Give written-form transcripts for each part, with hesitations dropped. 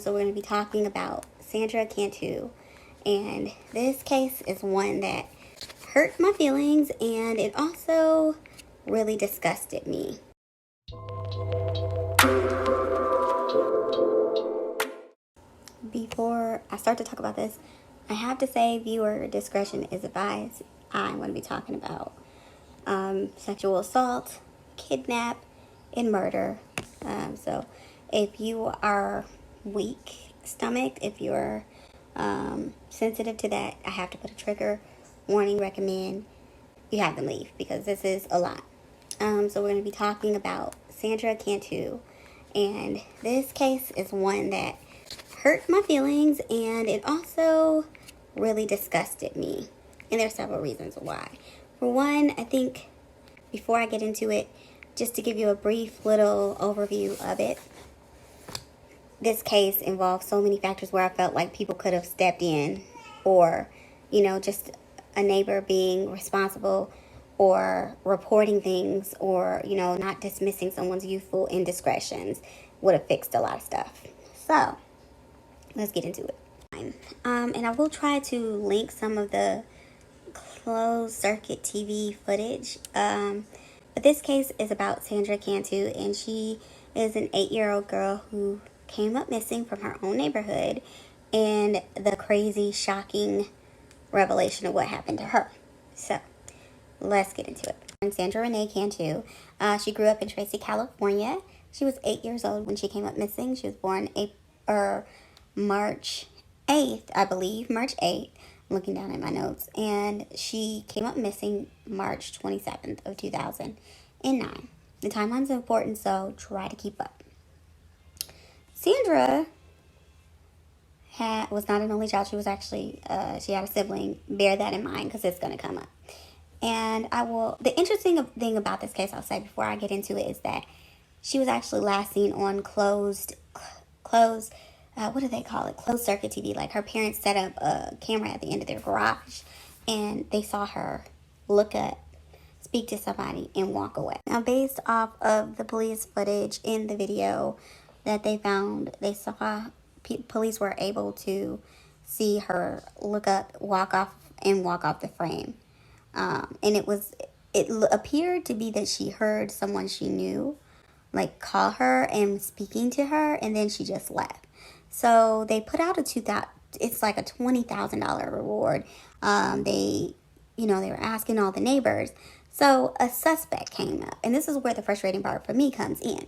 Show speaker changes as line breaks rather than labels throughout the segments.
So we're going to be talking about Sandra Cantu. And this case is one that hurt my feelings, and it also really disgusted me. Before I start to talk about this, I have to say viewer discretion is advised. I'm going to be talking about sexual assault, kidnap, and murder. So if you are weak stomached, if you're sensitive to that, I have to put a trigger warning, recommend you have them leave because this is a lot. So we're going to be talking about Sandra Cantu, and this case is one that hurt my feelings, and it also really disgusted me. And there are several reasons why. For one, I think before I get into it, just to give you a brief little overview of it, this case involved so many factors where I felt like people could have stepped in, or, just a neighbor being responsible, or reporting things, or, not dismissing someone's youthful indiscretions would have fixed a lot of stuff. So, let's get into it. And I will try to link some of the closed circuit TV footage. But this case is about Sandra Cantu, and she is an 8-year-old girl who came up missing from her own neighborhood, and the crazy, shocking revelation of what happened to her. So, let's get into it. And Sandra Renee Cantu, she grew up in Tracy, California. She was 8 years old when she came up missing. She was born March 8th, I believe, March 8th. I'm looking down at my notes. And she came up missing March 27th of 2009. The timeline's important, so try to keep up. Sandra was not an only child. She was actually, she had a sibling. Bear that in mind because it's going to come up. And the interesting thing about this case, I'll say before I get into it, is that she was actually last seen on closed, what do they call it? Closed circuit TV. Like, her parents set up a camera at the end of their garage, and they saw her look up, speak to somebody, and walk away. Now, based off of the police footage in the video that they found, they saw, police were able to see her look up, walk off the frame. And it appeared to be that she heard someone she knew, like, call her and speaking to her, and then she just left. So they put out it's like a $20,000 reward. They were asking all the neighbors. So a suspect came up, and this is where the frustrating part for me comes in.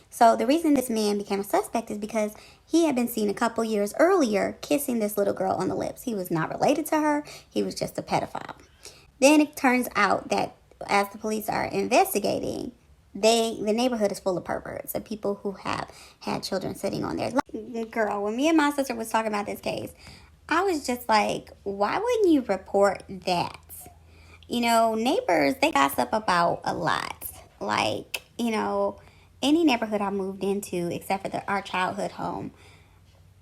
So the reason this man became a suspect is because he had been seen a couple years earlier kissing this little girl on the lips. He was not related to her. He was just a pedophile. Then it turns out that as the police are investigating, the neighborhood is full of perverts and people who have had children sitting on there. Girl, when me and my sister was talking about this case, I was just like, why wouldn't you report that? Neighbors, they gossip about a lot. Like, any neighborhood I moved into, except for our childhood home,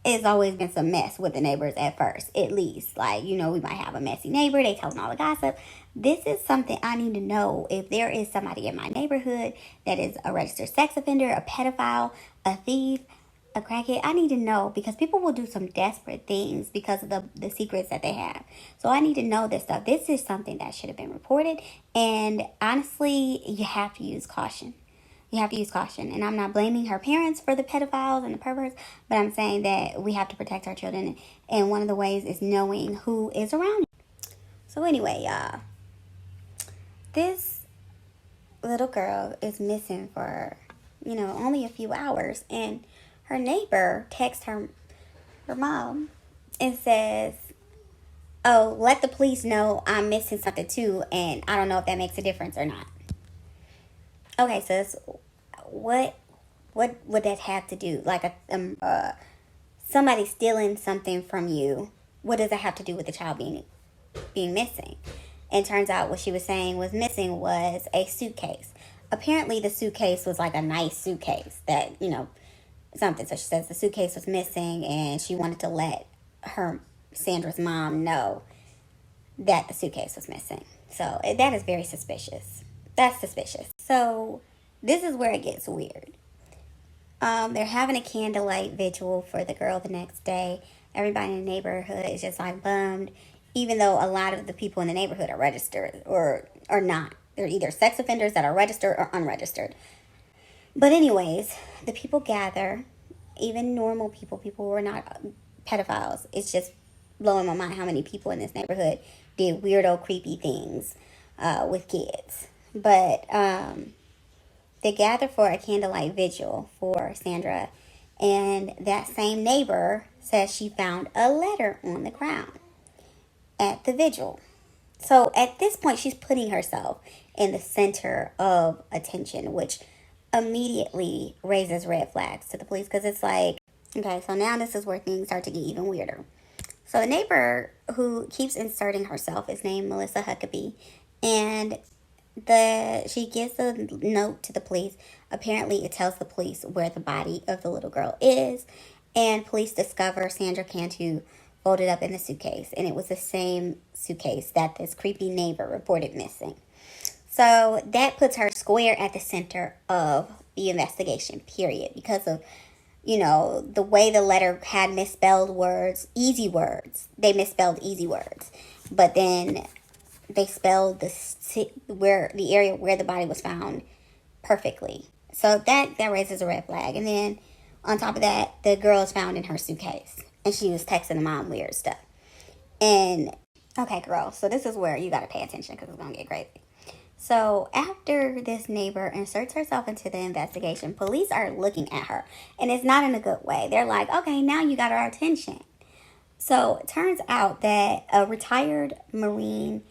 it's always been some mess with the neighbors at first, at least. Like, we might have a messy neighbor. They telling all the gossip. This is something I need to know. If there is somebody in my neighborhood that is a registered sex offender, a pedophile, a thief, a crackhead, I need to know, because people will do some desperate things because of the secrets that they have. So I need to know this stuff. This is something that should have been reported. And honestly, you have to use caution. And I'm not blaming her parents for the pedophiles and the perverts, but I'm saying that we have to protect our children. And one of the ways is knowing who is around you. So anyway, this little girl is missing for, only a few hours. And her neighbor texts her mom and says, oh, let the police know I'm missing something too. And I don't know if that makes a difference or not. Okay, sis, what would that have to do? Like somebody stealing something from you, what does that have to do with the child being missing? And turns out what she was saying was missing was a suitcase. Apparently the suitcase was like a nice suitcase that, something. So she says the suitcase was missing, and she wanted to let Sandra's mom know that the suitcase was missing. So that is very suspicious. That's suspicious. So this is where it gets weird. They're having a candlelight vigil for the girl the next day. Everybody in the neighborhood is just like bummed, even though a lot of the people in the neighborhood are registered or are not. They're either sex offenders that are registered or unregistered. But anyways, the people gather, even normal people who are not pedophiles. It's just blowing my mind how many people in this neighborhood did weirdo, creepy things with kids. But they gather for a candlelight vigil for Sandra, and that same neighbor says she found a letter on the ground at the vigil. So at this point, she's putting herself in the center of attention, which immediately raises red flags to the police because it's like, okay, so now this is where things start to get even weirder. So the neighbor who keeps inserting herself is named Melissa Huckabee, and she gives a note to the police. Apparently, it tells the police where the body of the little girl is, and police discover Sandra Cantu folded up in the suitcase, and it was the same suitcase that this creepy neighbor reported missing. So that puts her square at the center of the investigation, period, because of, the way the letter had misspelled words, easy words. They misspelled easy words, but then they spelled the area where the body was found perfectly. So that raises a red flag. And then on top of that, the girl is found in her suitcase, and she was texting the mom weird stuff. And okay, girl, so this is where you got to pay attention because it's gonna get crazy. So after this neighbor inserts herself into the investigation, police are looking at her, and it's not in a good way. They're like, okay, now you got our attention. So it turns out that a retired Marine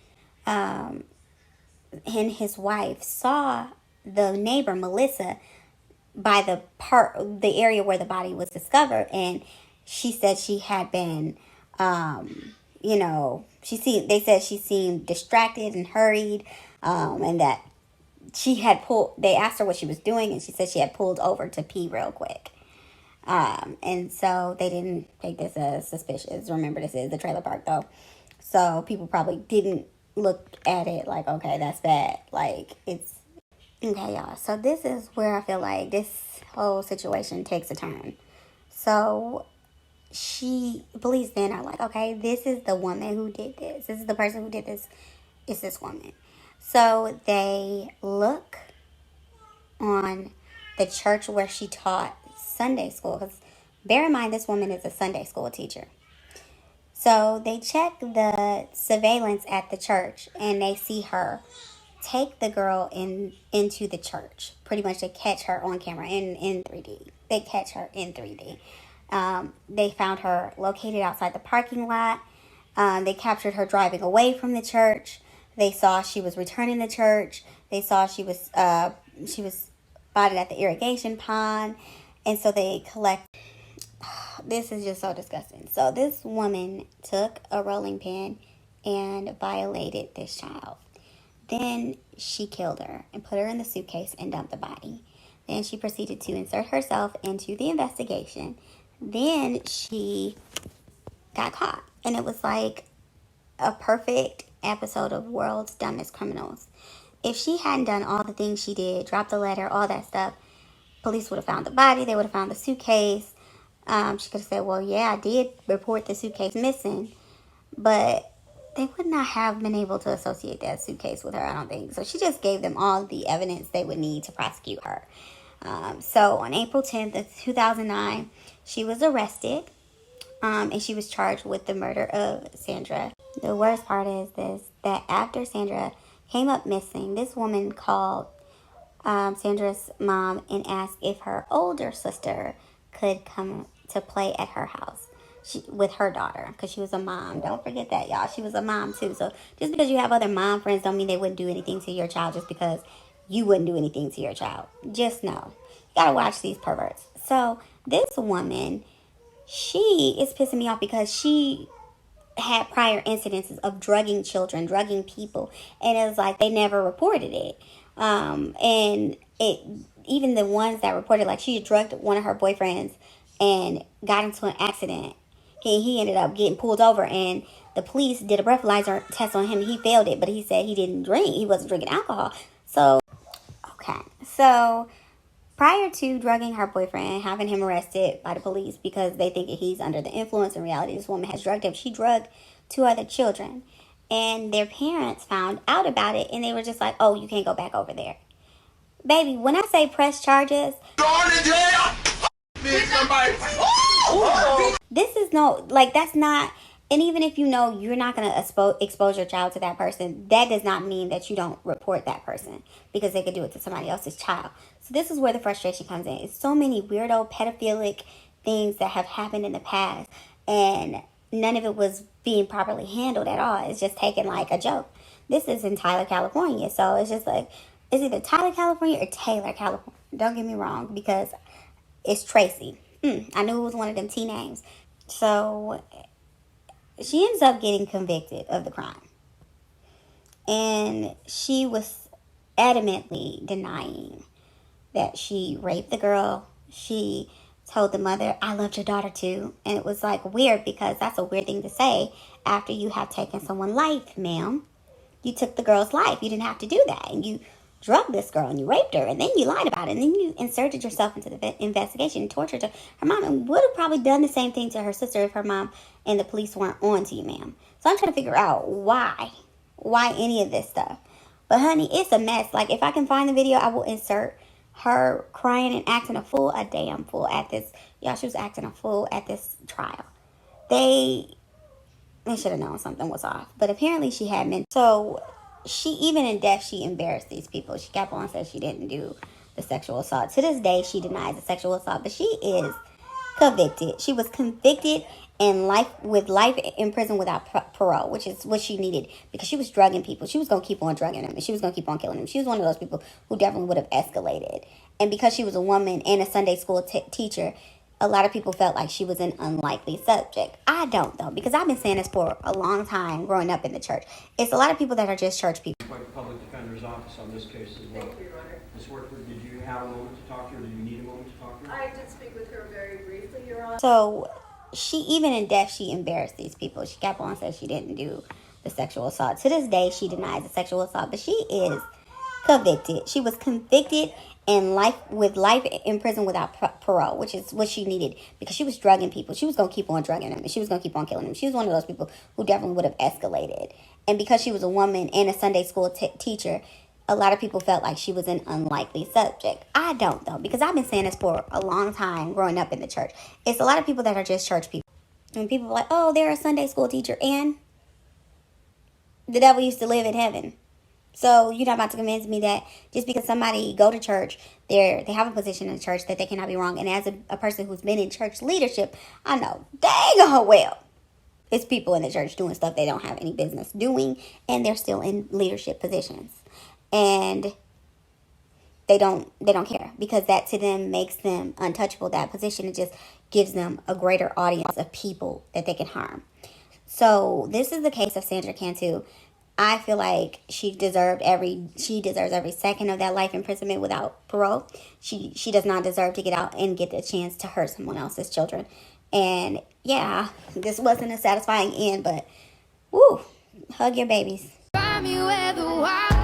and his wife saw the neighbor, Melissa, by the area where the body was discovered, and she said she had been, they said she seemed distracted and hurried, and that they asked her what she was doing, and she said she had pulled over to pee real quick. And so they didn't take this as suspicious. Remember, this is the trailer park, though. So people probably didn't look at it like, okay, that's bad. Like, it's... Okay, y'all. So this is where I feel like this whole situation takes a turn. So police then are like, okay, this is the woman who did this. This is the person who did this. It's this woman. So they look on the church where she taught Sunday school. Because bear in mind, this woman is a Sunday school teacher. So they check the surveillance at the church, and they see her take the girl into the church. Pretty much they catch her on camera in 3D. They catch her in 3D. They found her located outside the parking lot. They captured her driving away from the church. They saw she was returning to church. They saw she was spotted at the irrigation pond. And so they this is just so disgusting. So this woman took a rolling pin and violated this child. Then she killed her and put her in the suitcase and dumped the body. Then she proceeded to insert herself into the investigation. Then she got caught. And it was like a perfect episode of World's Dumbest Criminals. If she hadn't done all the things she did, dropped the letter, all that stuff, police would have found the body. They would have found the suitcase. She could have said, well, yeah, I did report the suitcase missing. But they would not have been able to associate that suitcase with her, I don't think. So she just gave them all the evidence they would need to prosecute her. So on April 10th of 2009, she was arrested, and she was charged with the murder of Sandra. The worst part is that after Sandra came up missing, this woman called Sandra's mom and asked if her older sister could come to play at her house with her daughter, because she was a mom. Don't forget that, y'all. She was a mom too. So just because you have other mom friends don't mean they wouldn't do anything to your child just because you wouldn't do anything to your child. Just know. You gotta watch these perverts. So this woman, she is pissing me off because she had prior incidences of drugging children, drugging people, and it was like they never reported it. And even the ones that reported, like she drugged one of her boyfriends and got into an accident. He ended up getting pulled over, and the police did a breathalyzer test on him. He failed it, but he said he didn't drink. He wasn't drinking alcohol. So, okay. So, Prior to drugging her boyfriend and having him arrested by the police because they think he's under the influence, in reality, this woman has drugged him. She drugged two other children. And their parents found out about it, and they were just like, oh, you can't go back over there. Baby, when I say press charges, this is no, like, that's not, and even if you know you're not going to expose your child to that person, that does not mean that you don't report that person because they could do it to somebody else's child. So this is where the frustration comes in. It's so many weirdo, pedophilic things that have happened in the past, and none of it was being properly handled at all. It's just taken like a joke. This is in Tyler, California. So it's just like, it's either Tyler, California or Taylor, California. Don't get me wrong, because it's Tracy. I knew it was one of them T names. So she ends up getting convicted of the crime. And she was adamantly denying that she raped the girl. She told the mother, I loved your daughter too. And it was like weird because that's a weird thing to say after you have taken someone's life, ma'am. You took the girl's life. You didn't have to do that. And you drugged this girl and you raped her. And then you lied about it. And then you inserted yourself into the investigation and tortured her. Her mom would have probably done the same thing to her sister if her mom and the police weren't on to you, ma'am. So I'm trying to figure out why any of this stuff. But honey, it's a mess. Like, if I can find the video, I will insert her crying and acting a fool, a damn fool at this. Y'all, she was acting a fool at this trial. They should have known something was off. But apparently she had men. So she, even in death, she embarrassed these people. She kept on saying she didn't do the sexual assault. To this day, she denies the sexual assault. But she is convicted. She was convicted and life in prison without parole, which is what she needed because she was drugging people. She was going to keep on drugging them, and she was going to keep on killing them. She was one of those people who definitely would have escalated. And because she was a woman and a Sunday school teacher, a lot of people felt like she was an unlikely subject. I don't, though, because I've been saying this for a long time growing up in the church. It's a lot of people that are just church people.
Public Defender's Office on this case as well.
Thank you, Your Honor.
Ms. Workford, did you have a moment to talk to her? Did you need a moment to talk to her?
I did speak with her very briefly, Your Honor.
So she, even in death, she embarrassed these people. She kept on saying she didn't do the sexual assault. To this day, she denies the sexual assault, but she is convicted. She was convicted and life in prison without parole, which is what she needed because she was drugging people. She was going to keep on drugging them, and she was going to keep on killing them. She was one of those people who definitely would have escalated. And because she was a woman and a Sunday school teacher, a lot of people felt like she was an unlikely subject. I don't, though, because I've been saying this for a long time growing up in the church. It's a lot of people that are just church people. And people are like, oh, they're a Sunday school teacher, and the devil used to live in heaven. So you're not about to convince me that just because somebody go to church, they have a position in the church that they cannot be wrong. And as a person who's been in church leadership, I know dang well it's people in the church doing stuff they don't have any business doing, and they're still in leadership positions. And they don't care because that to them makes them untouchable. That position, it just gives them a greater audience of people that they can harm. So this is the case of Sandra Cantu. I feel like she deserves every second of that life imprisonment without parole. She does not deserve to get out and get the chance to hurt someone else's children. And yeah, this wasn't a satisfying end, but woo, hug your babies. Find me where the wild